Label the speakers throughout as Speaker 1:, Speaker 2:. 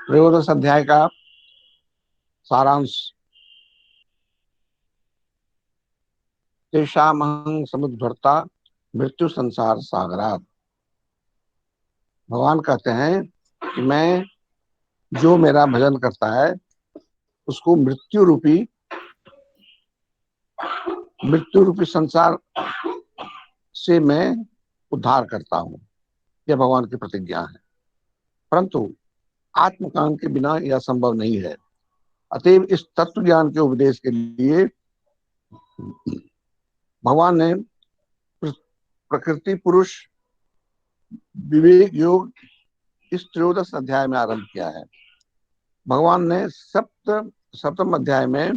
Speaker 1: त्रयोदश अध्याय का सारांश। तेषामहं समुद्धर्ता मृत्यु संसार सागरात। भगवान कहते हैं कि मैं, जो मेरा भजन करता है उसको मृत्यु रूपी संसार से मैं उद्धार करता हूँ। यह भगवान की प्रतिज्ञा है। परंतु आत्मज्ञान के बिना यह संभव नहीं है। अतएव इस तत्व ज्ञान के उपदेश के लिए भगवान ने प्रकृति पुरुष विवेक योग इस त्रयोदश अध्याय में आरंभ किया है। भगवान ने सप्तम अध्याय में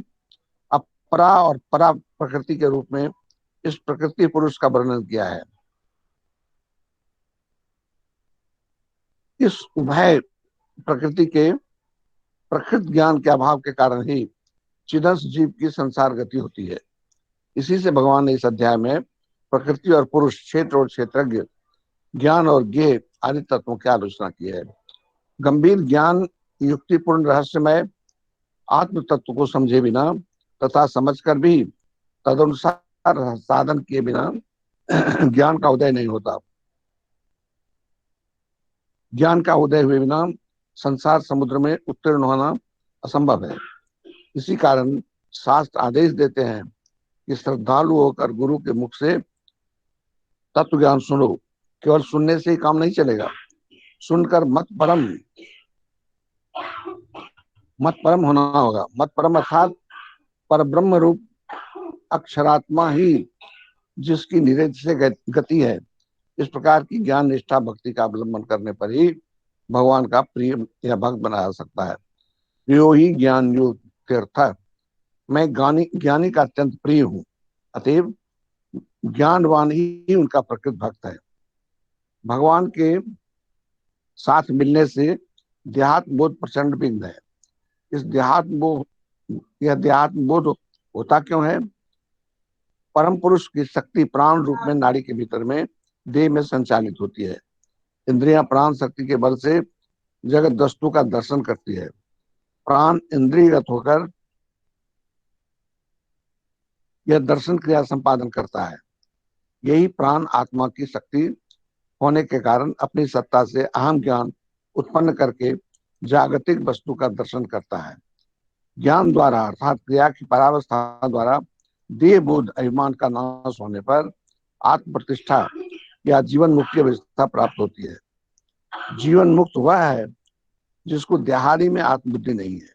Speaker 1: अपरा और परा प्रकृति के रूप में इस प्रकृति पुरुष का वर्णन किया है। इस उभय प्रकृति के प्रकृत ज्ञान के अभाव के कारण ही चिदंश जीव की संसार गति होती है। इसी से भगवान ने इस अध्याय में प्रकृति और पुरुष, क्षेत्र और क्षेत्रज्ञ, ज्ञान और ज्ञेय आदि तत्वों की आलोचना की है। गंभीर ज्ञान युक्तिपूर्ण रहस्यमय आत्म तत्व को समझे बिना तथा समझकर भी तदनुसार साधन किए बिना ज्ञान का उदय नहीं होता। ज्ञान का उदय हुए बिना संसार समुद्र में उत्तीर्ण होना असंभव है। इसी कारण शास्त्र आदेश देते हैं कि श्रद्धालु होकर गुरु के मुख से तत्व ज्ञान सुनो। केवल सुनने से ही काम नहीं चलेगा, सुनकर मत परम होना होगा। मत परम अर्थात पर ब्रह्म रूप अक्षरात्मा ही जिसकी निरंतर से गति है। इस प्रकार की ज्ञान निष्ठा भक्ति का अवलंबन करने पर ही भगवान का प्रिय या भक्त बनाया जा सकता है। प्रियो ही ज्ञान योग तीर्थ। मैं ज्ञानी का अत्यंत प्रिय हूँ, अतएव ज्ञानवान ही उनका प्रकृत भक्त है। भगवान के साथ मिलने से देहात्म बोध प्रचंड बिंद है। यह देहात्म बोध होता क्यों है? परम पुरुष की शक्ति प्राण रूप में नाड़ी के भीतर में देह में संचालित होती है। इंद्रियां प्राण शक्ति के बल से जगत वस्तु का दर्शन करती है। प्राण इंद्रियगत होकर यह दर्शन क्रिया संपादन करता है। यही प्राण आत्मा की शक्ति होने के कारण अपनी सत्ता से अहम ज्ञान उत्पन्न करके जागतिक वस्तु का दर्शन करता है। ज्ञान द्वारा अर्थात क्रिया की परावस्था द्वारा देह बोध अभिमान का नाश होने पर आत्म प्रतिष्ठा या जीवन मुक्ति अवस्था प्राप्त होती है। जीवन मुक्त वह है जिसको देहादि में आत्मबुद्धि नहीं है।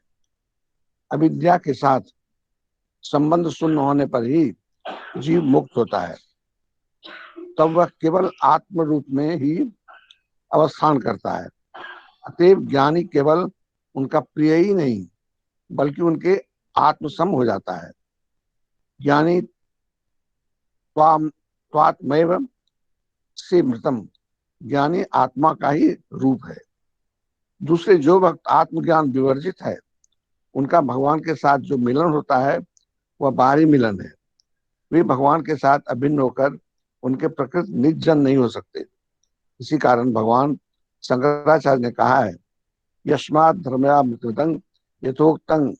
Speaker 1: अविद्या के साथ संबंध शून्य होने पर ही जीव मुक्त होता है। तब वह केवल आत्म रूप में ही अवस्थान करता है। अतएव ज्ञानी केवल उनका प्रिय ही नहीं बल्कि उनके आत्मसम हो जाता है। ज्ञानी त्वात्मैव से मृतम, ज्ञानी आत्मा का ही रूप है। दूसरे जो भक्त आत्मज्ञान विवर्जित है उनका भगवान के साथ जो मिलन होता है वह बाहरी मिलन है। वे भगवान के साथ अभिन्न होकर उनके प्रकृत निज जन नहीं हो सकते। इसी कारण भगवान शंकराचार्य ने कहा है, यस्मात् धर्मया मृत्युदं यथोक्तं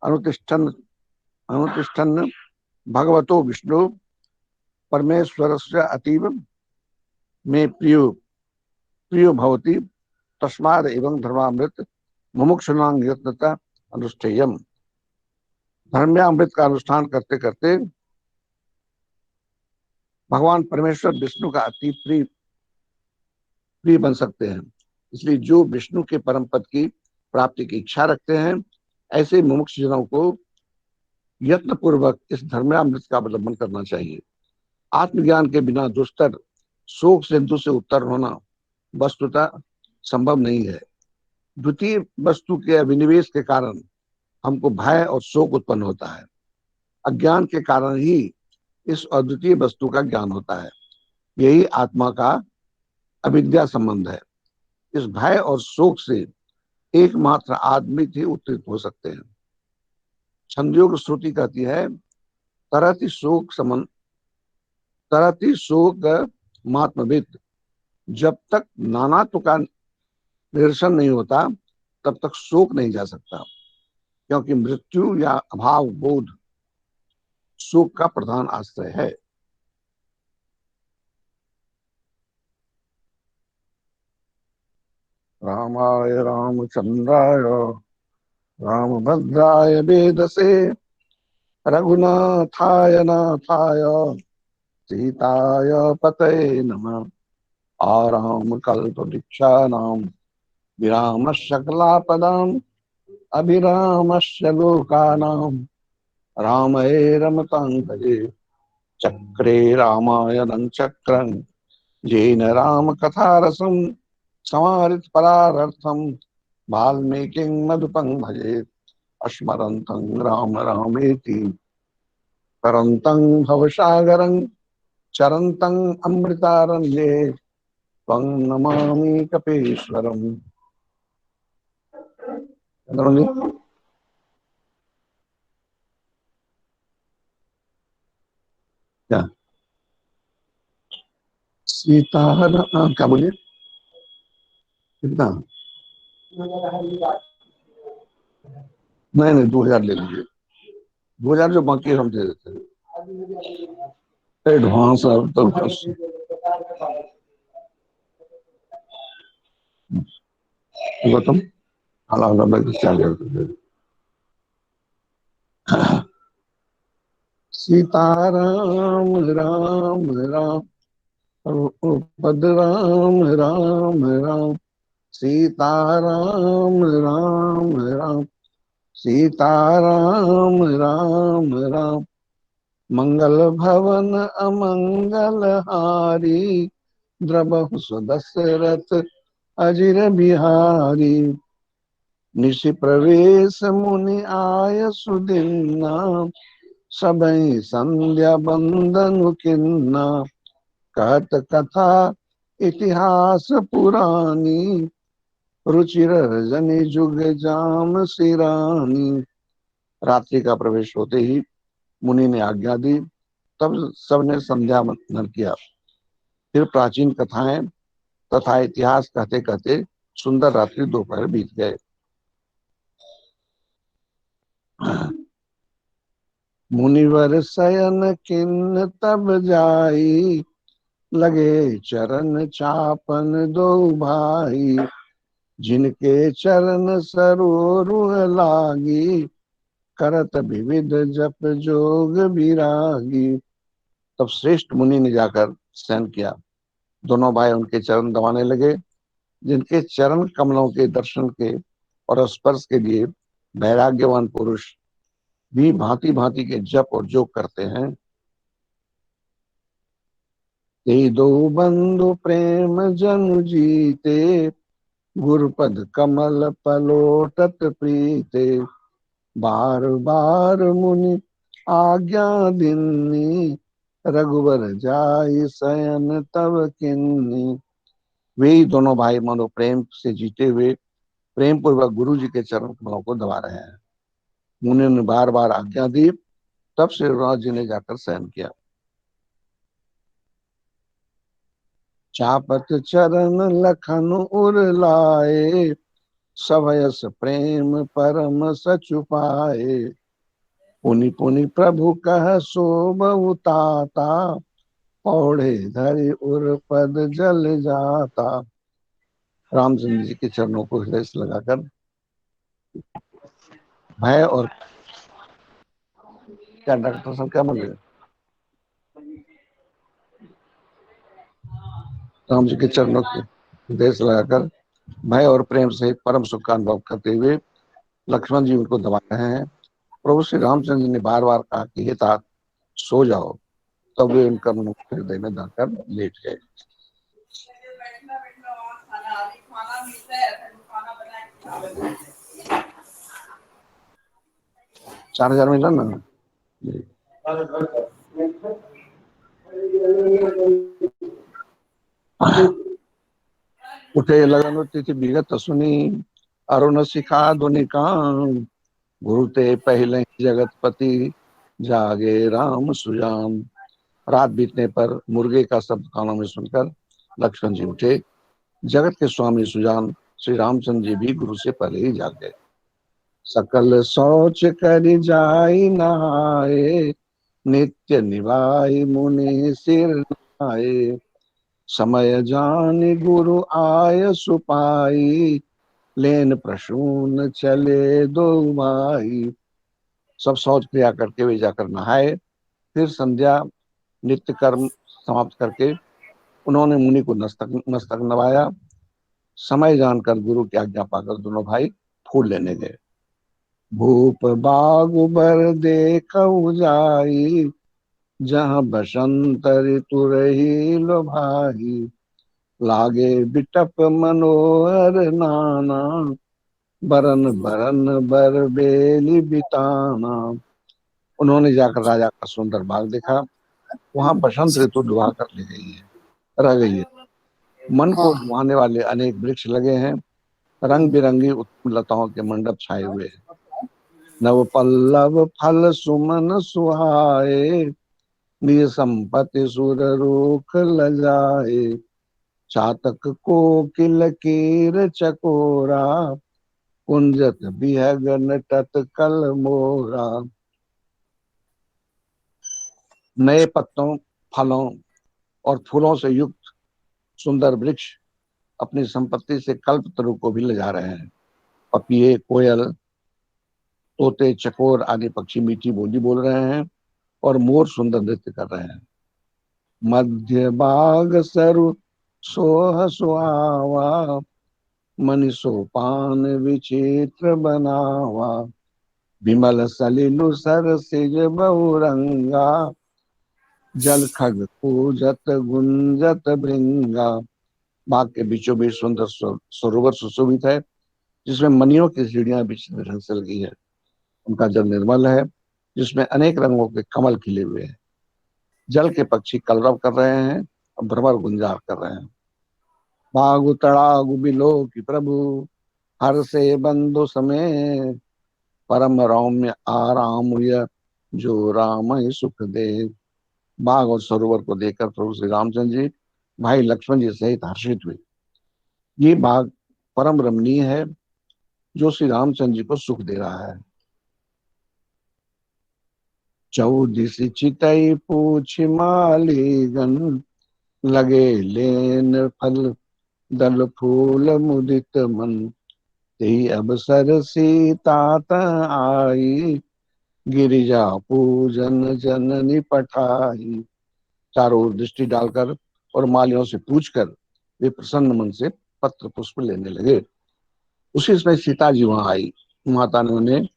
Speaker 1: अनुतिष्ठन अनुतिष्ठन भगवतो विष्णु परमेश्वरस्य अतीव में प्रियो भवति तस्माद एवं धर्मामृत मुमुक्षुनां यत्नता अनुष्ठेयम। धर्मामृत का अनुष्ठान करते करते भगवान परमेश्वर विष्णु का अति प्रिय बन सकते हैं। इसलिए जो विष्णु के परम पद की प्राप्ति की इच्छा रखते हैं ऐसे मुमुक्ष जनों को यत्न पूर्वक इस धर्मामृत का अवलंबन करना चाहिए। आत्मज्ञान के बिना दुस्तर शोक सिंधु से उत्तर होना वस्तुतः संभव नहीं है। द्वितीय वस्तु के अभिनिवेश के कारण हमको भय और शोक उत्पन्न होता है। अज्ञान के कारण ही इस अद्वितीय वस्तु का ज्ञान होता है। यही आत्मा का अविद्या संबंध है। इस भय और शोक से एकमात्र आदमी ही उत्तरित हो सकते हैं। छंदयोग श्रुति कहती है, तरति शोक मात्मविद। जब तक नानात्व का निरसन नहीं होता तब तक शोक नहीं जा सकता, क्योंकि मृत्यु या अभाव बोध शोक का प्रधान आश्रय है। रामाय रामचंद्राय रामभद्राय वेदसे रघुनाथाय नाथाय सीताय पतये नमः। आराम कल्पवृक्षाणां विरामस्य कलापदाम् अभिरामस्य लोकानां रामये रमतां भजे। चक्रे रामायणं चक्रं येन रामकथारसं समाहृत परार्थम वाल्मीकिं मधुपं भजे। स्मरन्तं राम रामेति तरन्तं भवसागरं चरन्तं अमृतारण्ये त्वं नमामि कपीश्वरम्। क्या सीता क्या बोलिए कितना? नहीं नहीं, 2000 ले लीजिए। 2000 जो बाकी है हम दे देते हैं एडवांस। अब तो बस गौतम अला मैं क्या करते। सीताराम राम राम पद राम राम राम सीताराम राम राम सीताराम राम राम मंगल भवन अमंगल हारी द्रबहु सुदशरथ अजिर बिहारी। निशि प्रवेश मुनि आय सुदिन्ना सबई संध्या बंदनु किन्ना। कहत कथा इतिहास पुरानी रुचिर रजनी जुग जाम सिरानी। रात्रि का प्रवेश होते ही मुनि ने आज्ञा दी, तब सबने संध्या वंदन किया। फिर प्राचीन कथाएं तथा इतिहास कहते कहते सुंदर रात्रि दोपहर बीत गए। मुनिवर शयन किन तब जाई लगे चरण चापन दो भाई। जिनके चरण सरोरुह लागी करत विविध जप जोग विरागी। तब श्रेष्ठ मुनि ने जाकर शयन किया। दोनों भाई उनके चरण दबाने लगे। जिनके चरण कमलों के दर्शन के और स्पर्श के लिए वैराग्यवान पुरुष भी भांति भांति के जप और जोग करते हैं। ते दो बंधु प्रेम जनु जीते गुरुपद कमल पलोटत प्रीते। बार बार मुनि आज्ञा दिन्नी रघुवर जाई शयन तब किन्नी। वे दोनों भाई मनो प्रेम से जीते हुए प्रेम पूर्वक गुरु जी के चरण कमलों को दबा रहे हैं। मुनि ने बार बार आज्ञा दी, तब श्री रघुनाथ जी ने जाकर शयन किया। चापत चरण लखन उर लाए सभयस प्रेम परम सचुपाए। पुनि पुनि प्रभु कह सोब उताता पौड़े धरि उर पद जल जाता। रामचंद्र जी के चरणों को हृदय से लगाकर भय और क्या डॉक्टर साहब क्या बोल रहे? राम जी के चरणों के हृदय से लगाकर भय और प्रेम से परम सुख का अनुभव करते हुए लक्ष्मण जी उनको दबा रहे हैं। प्रभु श्री रामचंद्र जी ने बार बार कहा कि हे तात सो जाओ, तब वे उनका मनुष्य हृदय में धरकर लेट गए। 4000 में ना उठे लगन तिथि विगत सुनी अरुण शिखा धुनि कान। गुरु ते पहले जगतपति जागे राम सुजान। रात बीतने पर मुर्गे का शब्द कानों में सुनकर लक्ष्मण जी उठे। जगत के स्वामी सुजान श्री रामचंद्र जी भी गुरु से पहले ही जाग गए। सकल सोच कर जाई नहाए, नित्य निभाई मुनि सिर नहाए। समय जान गुरु आय सुपाई, लेन प्रसून चले दो भाई। सब शौच क्रिया करके वे जाकर नहाए। फिर संध्या नित्य कर्म समाप्त करके उन्होंने मुनि को मस्तक मस्तक नवाया। समय जानकर गुरु की आज्ञा पाकर दोनों भाई फूल लेने गए। भूप बाग बर देखऊ जाई, जहाँ बसंत ऋतु रही लो भाई। लागे बिटप मनोहर नाना, बरन बरन बर बेली बिताना। उन्होंने जाकर राजा का सुंदर बाग देखा। वहां बसंत ऋतु डुबा कर ले गई है, रह गई है। मन को
Speaker 2: हाँ।
Speaker 1: लुभाने वाले अनेक वृक्ष लगे हैं। रंग बिरंगी उत्तम लताओं के मंडप छाए हुए हैं। नव पल्लव फल सुमन सुहाए, निज संपत्ति सुर रूख लजाए। चातक कोकिल कीर चकोरा, कुंजत बिहग नटत कल मोरा। नए पत्तों, फलों और फूलों से युक्त सुंदर वृक्ष अपनी संपत्ति से कल्प तरु को भी ले जा रहे हैं। पपीहे, कोयल, तोते, चकोर आदि पक्षी मीठी बोली बोल रहे हैं और मोर सुंदर नृत्य कर रहे हैं। मध्य बाग सरु सोह सुहावा, मनि सोपान विचित्र बनावा। विमल सलिलु सर सिज बहुरंगा, जल खग पूजत गुंजत भृंगा। बाग के बीचों बीच सुंदर सरोवर सुशोभित है, जिसमें मनियों की सीढ़ियां विचित्र ढंग से लगी है। उनका जल निर्मल है, जिसमें अनेक रंगों के कमल खिले हुए हैं। जल के पक्षी कलरव कर रहे हैं और भ्रमर गुंजार कर रहे हैं। बागु तड़ागु बिलो की प्रभु, हर से बंधु समय। परम रौम्य आराम यह, जो राम ही सुख दे। बाग और सरोवर को देखकर प्रभु श्री रामचंद्र जी भाई लक्ष्मण जी सहित हर्षित हुए। ये बाग परम रमणीय है, जो श्री रामचंद्र जी को सुख दे रहा है। चौदिस चितई पूछ मालीगन, लगे लेन फल दल फूल मुदित मन। ते अवसर सीतात आई, गिरिजा पूजन जननी पठाई। चारों ओर दृष्टि डालकर और मालियों से पूछकर वे प्रसन्न मन से पत्र पुष्प लेने लगे। उसी समय सीता जी वहां आई। माता ने उन्हें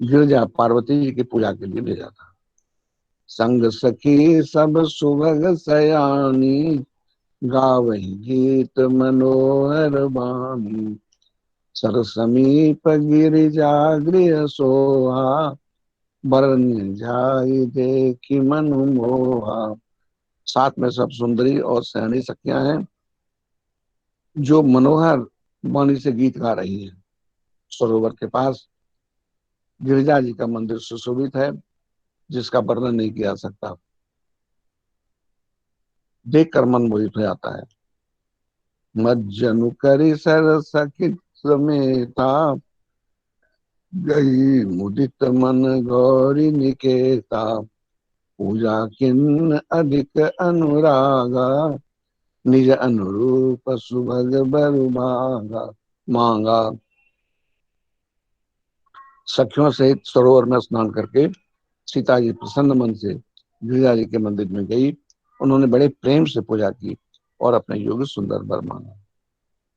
Speaker 1: गिरजा पार्वती जी की पूजा के लिए भेजा था। संग सखी सब सुभग सयानी, गावही गीत मनोहर बानी। सर समीप गिरिजा गृह सोहा, बरन जाई देखी मन मोहा। साथ में सब सुंदरी और सयानी सखियां हैं, जो मनोहर वाणी से गीत गा रही हैं। सरोवर के पास गिरिजा जी का मंदिर सुशोभित है, जिसका वर्णन नहीं किया जा सकता। देखकर मन मोहित हो जाता है। मज्जनु करी सर सखित समेता, गई मुदित मन गौरी निकेता। पूजा किन्न अधिक अनुरागा, निज अनुरूप सुभग बरु मांगा मांगा। सखियों सहित सरोवर में स्नान करके सीता जी प्रसन्न मन से गिरिजा जी के मंदिर में गई। उन्होंने बड़े प्रेम से पूजा की और अपने योगी सुंदर वर मांगा।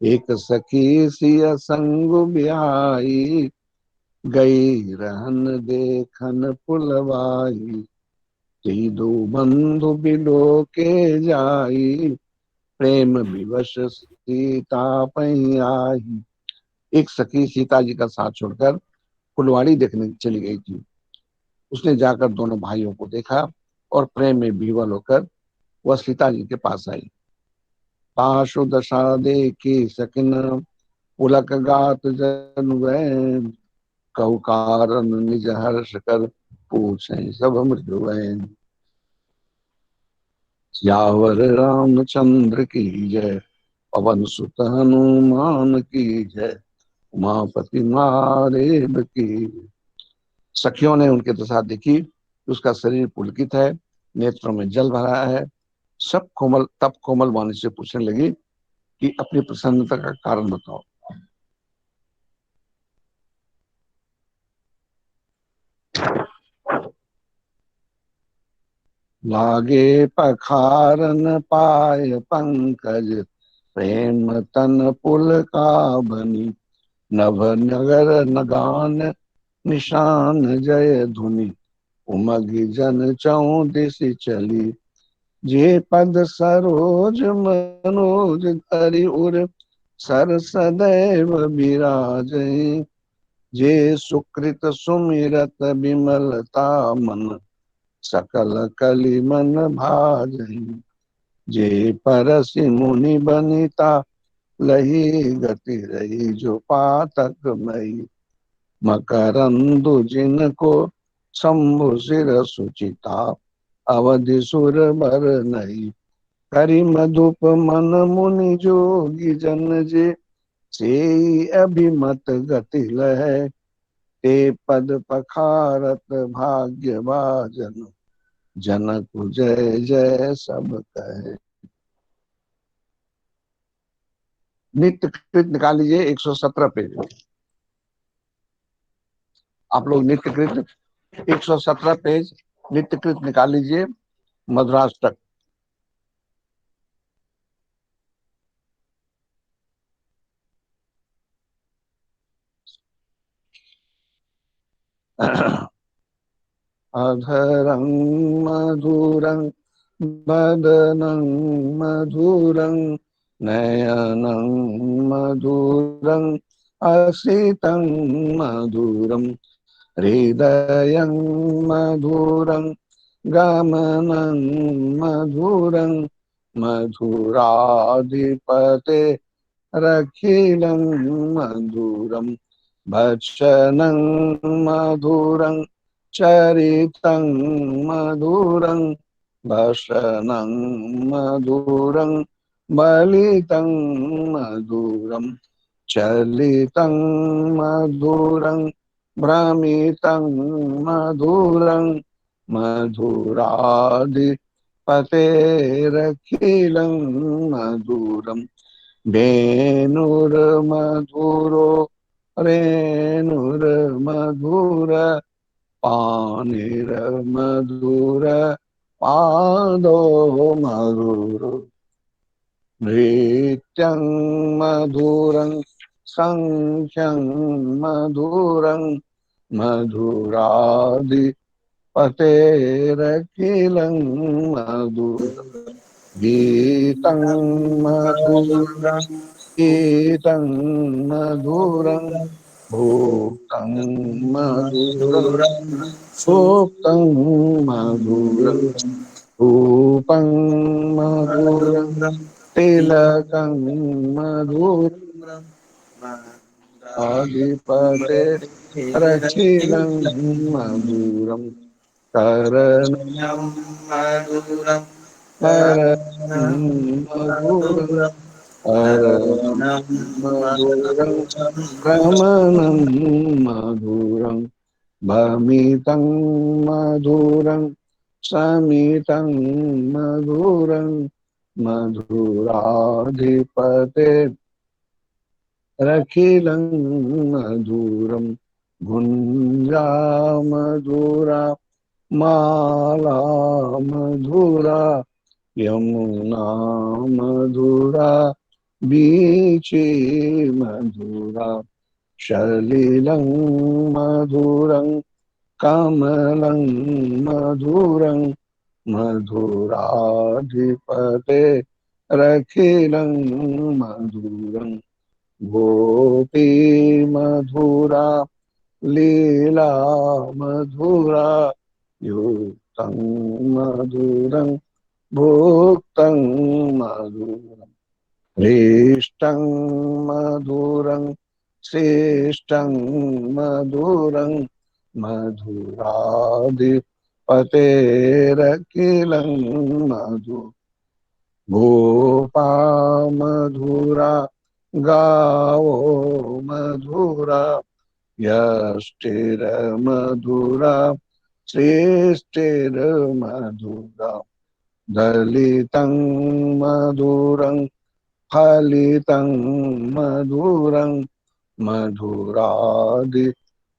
Speaker 1: एक सखी सिया संग ब्याई, गई रहन देखन पुलवाई। ती दो बंधु बिलो के जाई, प्रेम विवश सीता पई आई। एक सखी सीता जी का साथ छोड़कर फुलवाड़ी देखने चली गई थी। उसने जाकर दोनों भाइयों को देखा और प्रेम में विवल होकर वह सीता जी के पास आई। पाशु दशा देखी सकिन, पुलक गात जन वैन। कहु कारण निज हर्ष कर, पूछे सब मृदुवैन। सियावर रामचंद्र की जय, पवन सुत हनुमान की जय, उमापति महादेव की। सखियों ने उनके दशा देखी, उसका शरीर पुलकित है, नेत्रों में जल भरा है। सब कोमल तब कोमल वाणी से पूछने लगी कि अपनी प्रसन्नता का कारण बताओ। लागे पखारन पाय पंकज, प्रेम तन पुल का बनी। नभ नगर नगान निशान जय धुनि, उमगी जन चौदिस चली। जे पद सरोज मनोज धरि उर, सर सदैव विराज। जे सुकृत सुमिरत विमलता मन, सकल कलि मन भाजहि। जे परसि मुनि बनिता, लही गति रही जो पातक मई। मकरंदु जिनको शंभु सिर सुचिता, अवधि सुर बर नहीं। करि मधुप मन मुनि जोगी जन जे, से अभिमत गति लय। ते पद पखारत भाग्य भाजन, जनक जय जय सब कहे। नित्य कृत निकाल लीजिए 117 पेज। आप लोग नित्य कृत 117 पेज नित्य कृत निकाल लीजिए, मधुराष्टक। अधरं मधुरं बदनं मधुरं, नयनं मधुरं असितं मधुरं। हृदयं मधुरं गमनं मधुरं, मधुराधिपते रखिलं मधुरं। भक्षणं मधुरं चरितं मधुरं, भक्षणं मधुरं बलितं मधुरं। चलितं मधुरं भ्रमितं मधुरं, मधुराधिपतेरखिलं मधुरं। वेणुर्मधुरो रेणुर्मधुर, पानिर्मधुर पादो मधुर। नृत्यं मधुरं संख्यं मधुरं, मधुराधिपतेरखिलं मधुरं। गीतं मधुरं गीतं मधुरं, भोक्तं मधुरं भोक्तं मधुरं। रूपं मधुरं तिलकं मधुरं, अधिपते रखिलं मधुरं। करणं
Speaker 2: मधुरं
Speaker 1: करणं मधुरं, करणं मधुरं गमनं मधुरं। भमितं मधुरं समितं मधुरं, मधुराधिपते रखिलं मधुरं। गुञ्जा मधुरा माला मधुरा, यमुना मधुरा बीची मधुरा। सलिलं मधुरं कमलं मधुरं, मधुराधिपते रखिलं मधुरं। गोपी मधुरा लीला मधुरा, युक्तं मधुरं भुक्तं मधुरं। हृष्टं मधुरं श्रेष्ठं मधुरं, मधुराधिपतेरखिलं मधुरम्। गोपा मधुरा गावो मधुरा यष्टिर्मधुरा श्रेष्ठिर्मधुरा दलितं मधुरं फलितं मधुरं मधुरादि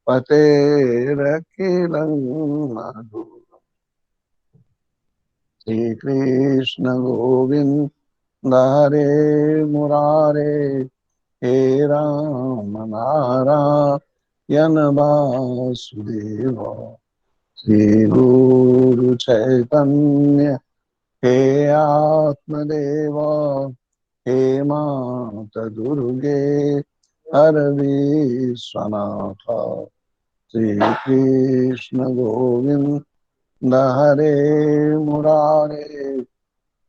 Speaker 1: पतेरखिलं मधुरम्। श्री कृष्ण गोविंद हरे मुरारे, हे राम नारायण वासुदेव, श्री गुरु चैतन्य हे आत्मदेव, हे माता दुर्गे हर विश्वनाथ। श्री कृष्ण गोविंद हरे मुरारे,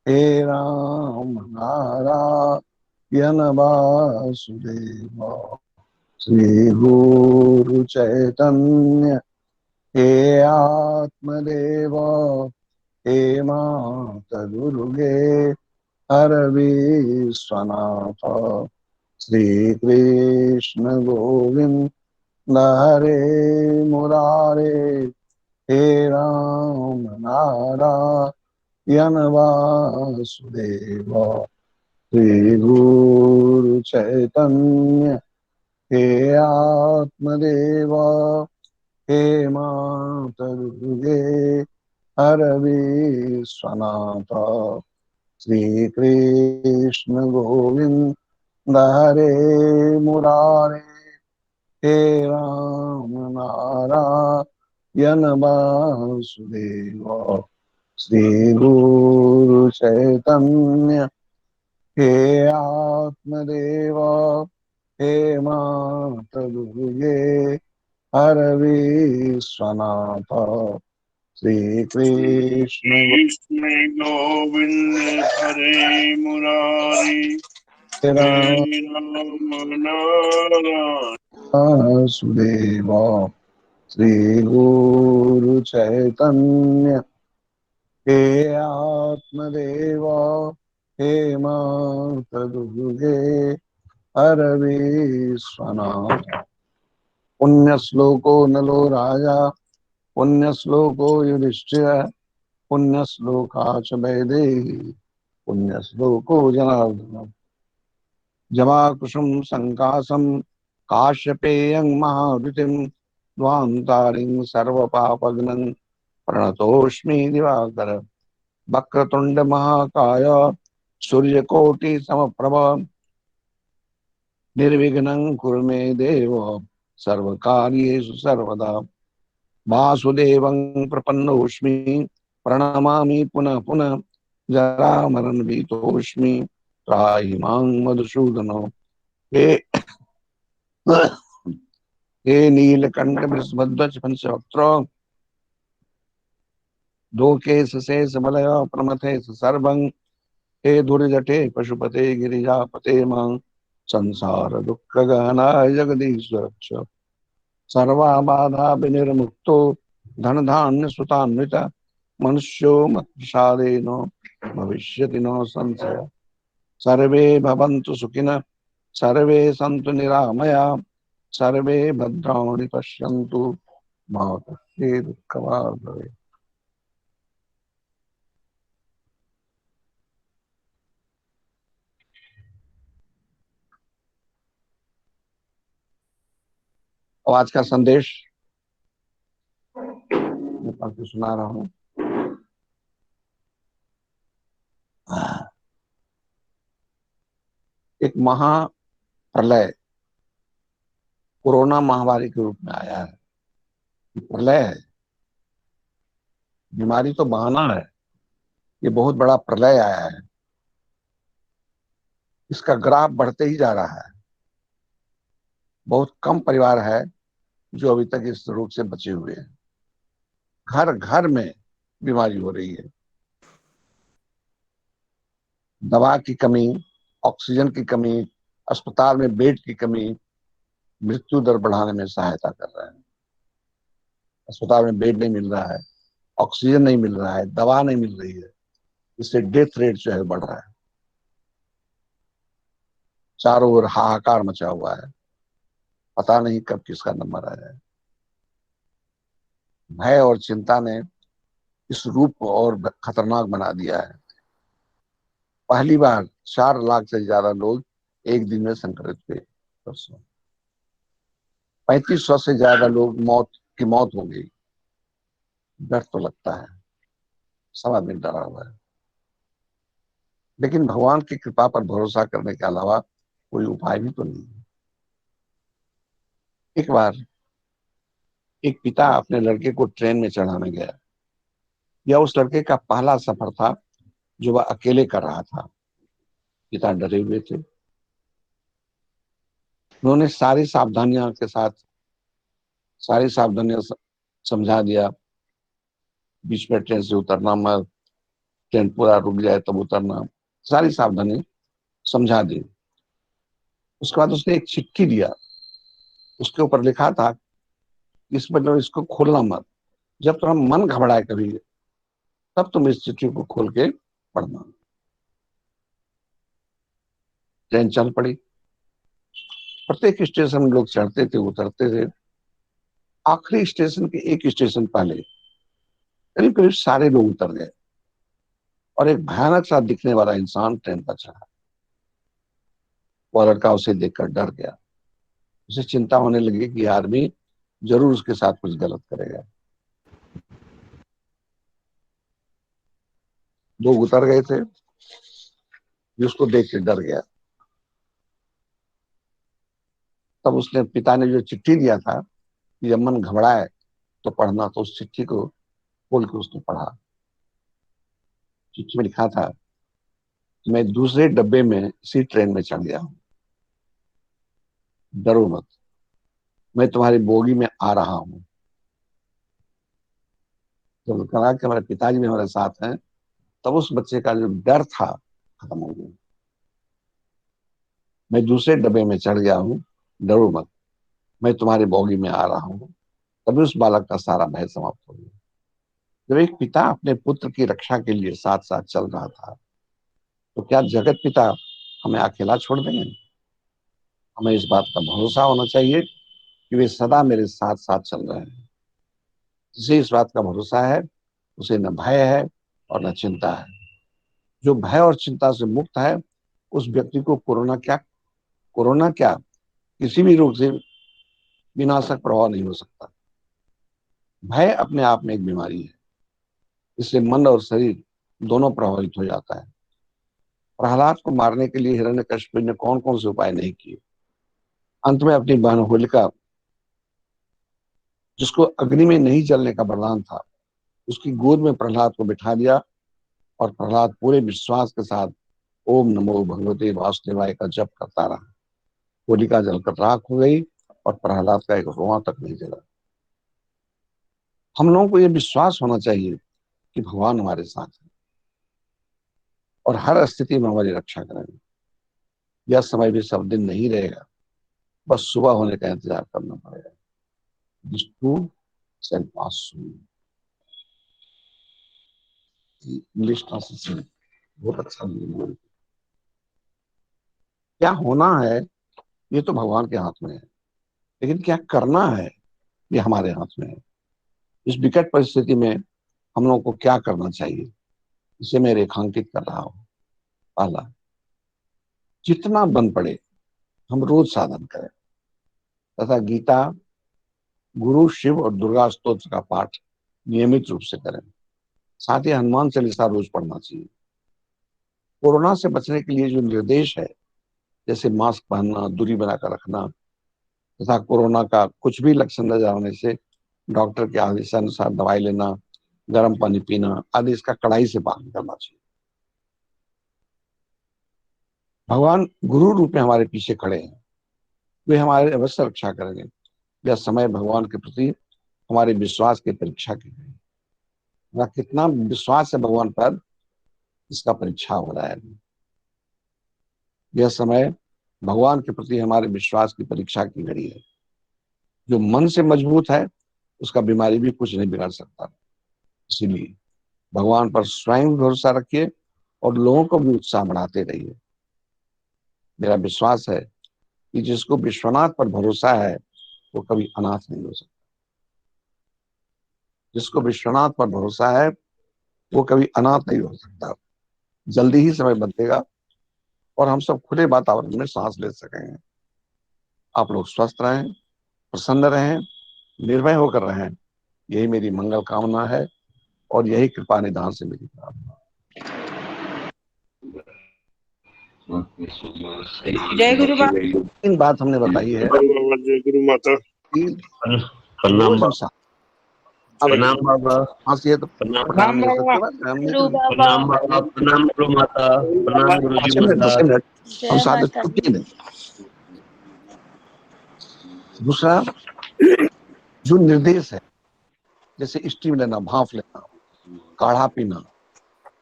Speaker 1: हे राम नारायण वासुदेव, श्री गुरु चैतन्य हे आत्मदेव, हे माता दुर्गे हर विश्वनाथ। श्री कृष्ण गोविंद हरे मुरारे, हे राम नारायण वासुदेव, श्री गुरु चैतन्य हे आत्मदेव, हे माता दुर्गे हर विश्वनाथ। श्री कृष्ण गोविंद हरे मुरारे, हे राम नारायण वासुदेव, श्री गुरु चैतन्य हे आत्मदेव, हे माता दुर्गे हर विश्वनाथ। श्री
Speaker 3: श्री
Speaker 1: कृष्ण
Speaker 3: कृष्ण गोविंद हरे मुरारी, हे
Speaker 1: राम
Speaker 3: राम नारायण।
Speaker 1: वासुदेव, श्री गुरु चैतन्य हे आत्मदेव, हे माता दुर्गे हर विश्वनाथ। पुण्य श्लोको नलो राजा, पुण्य श्लोको युधिष्ठिर, पुण्य श्लोकाच वैदेही, पुण्य श्लोको जनार्दन। जमाकुसुम संकासम काश्यपेयं महारुतिम, द्वांतारिं सर्वपापग्नं प्रणतोऽस्मि दिवाकर। वक्रतुंड महाकाय सूर्यकोटि समप्रभ, निर्विघ्नं कुरु मे देव सर्वकार्येषु सर्वदा। वासुदेवं प्रपन्नोऽस्मि प्रणमामि पुनः पुनः, जरामरण भीतोऽस्मि त्राहि मां मधुसूदन। हे हे नीलकंठ वृषभध्वज पंचवक्त्र, दो केश शेष मलय प्रमथे सर्वं, हे दुर्जटे पशुपते गिरिजापते मां संसार दुःख गहनाय जगदीश्वर च। सर्वाबाधा विनिर्मुक्तो धन धान्य सुतान्वित, मनुष्यो मत्प्रसादेन भविष्यति न संशय। सर्वे भवन्तु सुखिनः, सर्वे सन्तु निरामया, सर्वे भद्राणि पश्यन्तु मा कश्चित् दुःखभाग् भवेत्। और आज का संदेश मैं पढ़ के सुना रहा हूँ। एक महाप्रलय कोरोना महामारी के रूप में आया है। प्रलय है, बीमारी तो बहाना है, ये बहुत बड़ा प्रलय आया है। इसका ग्राफ बढ़ते ही जा रहा है। बहुत कम परिवार है जो अभी तक इस रोग से बचे हुए हैं। घर घर में बीमारी हो रही है। दवा की कमी, ऑक्सीजन की कमी, अस्पताल में बेड की कमी मृत्यु दर बढ़ाने में सहायता कर रहे हैं। अस्पताल में बेड नहीं मिल रहा है, ऑक्सीजन नहीं मिल रहा है, दवा नहीं मिल रही है, इससे डेथ रेट जो है बढ़ रहा है। चारों ओर हाहाकार मचा हुआ है, पता नहीं कब किसका नंबर आया है। भय और चिंता ने इस रूप को और खतरनाक बना दिया है। पहली बार 4 लाख से ज्यादा लोग एक दिन में संक्रमित हुए। 3500 से ज्यादा लोग मौत हो गई। डर तो लगता है, सब आदमी डरा हुआ है, लेकिन भगवान की कृपा पर भरोसा करने के अलावा कोई उपाय भी तो नहीं है। एक बार एक पिता अपने लड़के को ट्रेन में चढ़ाने गया। यह उस लड़के का पहला सफर था जो वह अकेले कर रहा था। पिता डरे हुए थे। उन्होंने सारी सावधानियां समझा दिया। बीच में ट्रेन से उतरना मत, ट्रेन पूरा रुक जाए तब उतरना, सारी सावधानी समझा दी। उसके बाद उसने एक चिट्ठी दिया। उसके ऊपर लिखा था इस मतलब इसको खोलना मत, जब तुम्हारा मन घबराए कभी तब तुम इस चिट्ठी को खोल के पढ़ना। ट्रेन चल पड़ी। प्रत्येक स्टेशन लोग चढ़ते थे, उतरते थे। आखिरी स्टेशन के एक स्टेशन पहले करीब करीब सारे लोग उतर गए और एक भयानक सा दिखने वाला इंसान ट्रेन पर चढ़ा। वह लड़का उसे देखकर डर गया। उसे चिंता होने लगी कि यह आदमी जरूर उसके साथ कुछ गलत करेगा। लोग उतर गए थे, जो उसको देख के डर गया। तब उसने पिता ने जो चिट्ठी दिया था कि जब मन घबराए तो पढ़ना, तो उस चिट्ठी को खोल के उसने पढ़ा। चिट्ठी में लिखा था कि मैं दूसरे डब्बे में इसी ट्रेन में चढ़ गया हूं, डरो मत, मैं तुम्हारी बोगी में आ रहा हूं। जब कहा कि हमारे पिताजी भी हमारे साथ हैं, तब उस बच्चे का जो डर था खत्म हो गया। मैं दूसरे डब्बे में चढ़ गया हूं, डरो मत, मैं तुम्हारी बोगी में आ रहा हूं। तभी उस बालक का सारा भय समाप्त हो गया। जब एक पिता अपने पुत्र की रक्षा के लिए साथ साथ चल रहा था, तो क्या जगत पिता हमें अकेला छोड़ देंगे? हमें इस बात का भरोसा होना चाहिए कि वे सदा मेरे साथ साथ चल रहे हैं। जिसे इस बात का भरोसा है उसे न भय है और न चिंता है। जो भय और चिंता से मुक्त है उस व्यक्ति को कोरोना क्या किसी भी रोग से विनाशक प्रभाव नहीं हो सकता। भय अपने आप में एक बीमारी है। इससे मन और शरीर दोनों प्रभावित हो जाता है। प्रहलाद को मारने के लिए हिरण्यकशिपु ने कौन कौन से उपाय नहीं किए। अंत में अपनी बहन होलिका, जिसको अग्नि में नहीं जलने का वरदान था, उसकी गोद में प्रहलाद को बिठा दिया और प्रहलाद पूरे विश्वास के साथ ओम नमो भगवते वासुदेवाय का जप करता रहा। होलिका जलकर राख हो गई और प्रहलाद का एक रोआ तक नहीं जला। हम लोगों को यह विश्वास होना चाहिए कि भगवान हमारे साथ है और हर स्थिति में हमारी रक्षा करेंगे। यह समय भी सब दिन नहीं रहेगा, बस सुबह होने का इंतजार करना पड़ेगा। This too shall pass soon। English translation बहुत अच्छा नहीं। क्या होना है ये तो भगवान के हाथ में है, लेकिन क्या करना है ये हमारे हाथ में है। इस विकट परिस्थिति में हम लोगों को क्या करना चाहिए, इसे मैं रेखांकित कर रहा हूँ। पहला, जितना बन पड़े हम रोज साधन करें तथा गीता, गुरु, शिव और दुर्गा स्तोत्र का पाठ नियमित रूप से करें। साथ ही हनुमान चालीसा रोज पढ़ना चाहिए। कोरोना से बचने के लिए जो निर्देश है, जैसे मास्क पहनना, दूरी बनाकर रखना तथा कोरोना का कुछ भी लक्षण नजर आने से डॉक्टर के आदेशानुसार दवाई लेना, गर्म पानी पीना आदि, इसका कड़ाई से पालन करना चाहिए। भगवान गुरु रूप में हमारे पीछे खड़े हैं, वे हमारे अवश्य रक्षा करेंगे। यह समय भगवान के प्रति हमारे विश्वास की परीक्षा की है। हमारा कितना विश्वास है भगवान पर, इसका परीक्षा हो रहा है। यह समय भगवान के प्रति हमारे विश्वास की परीक्षा की घड़ी है। जो मन से मजबूत है उसका बीमारी भी कुछ नहीं बिगाड़ सकता। इसीलिए भगवान पर स्वयं भरोसा रखिए और लोगों को भी उत्साह बढ़ाते रहिए। मेरा विश्वास है कि जिसको विश्वनाथ पर भरोसा है वो कभी अनाथ नहीं हो सकता। जिसको विश्वनाथ पर भरोसा है वो कभी अनाथ नहीं हो सकता। जल्दी ही समय बदलेगा और हम सब खुले वातावरण में सांस ले सकेंगे। आप लोग स्वस्थ रहें, प्रसन्न रहें, निर्भय होकर रहें, यही मेरी मंगल कामना है और यही कृपा निधान से मेरी प्रार्थना।
Speaker 4: जय गुरु बाबा।
Speaker 1: इन बात हमने बताई है
Speaker 3: जय गुरु माता।
Speaker 1: कि
Speaker 5: प्रणाम
Speaker 1: रोज हम
Speaker 5: प्रणाम बाबा।
Speaker 1: खांसी है तो
Speaker 5: प्रणाम
Speaker 1: नहीं सकते बस
Speaker 5: प्रणाम बाबा। प्रणाम गुरु माता। प्रणाम गुरु जी माता।
Speaker 1: हम साथ छुट्टी नहीं। दूसरा जो निर्देश है, जैसे स्टीम लेना, भाप लेना, काढ़ा पीना,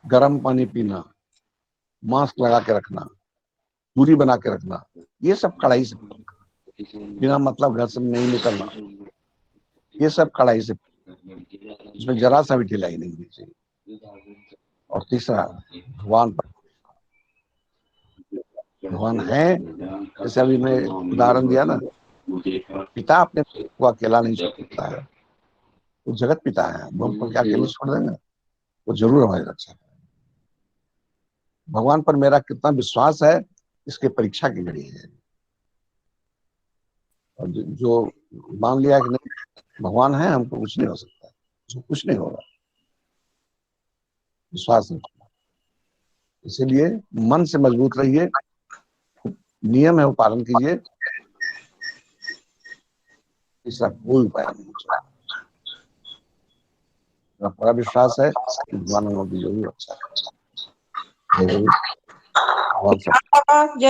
Speaker 1: गर्म पानी पीना, मास्क लगा के रखना, दूरी बना के रखना, ये सब कड़ाई से, बिना मतलब घर से नहीं निकलना, ये सब कड़ाई से, इसमें जरा सा भी ढिलाई नहीं होनी चाहिए। और तीसरा भगवान है, जैसे अभी मैं उदाहरण दिया ना, पिता अपने को अकेला नहीं छोड़ता है, वो जगत पिता है, हम को क्या अकेले छोड़ देंगे? वो जरूर हमारी रक्षा करेंगे। भगवान पर मेरा कितना विश्वास है इसके परीक्षा की घड़ी है। और जो मान लिया कि नहीं भगवान है, हमको कुछ नहीं हो सकता, तो कुछ नहीं होगा, विश्वास नहीं। इसीलिए मन से मजबूत रहिए, नियम है वो पालन कीजिए, इसका कोई उपाय नहीं है। पूरा विश्वास है कि भगवान की जरूर अच्छा है। भगवान सब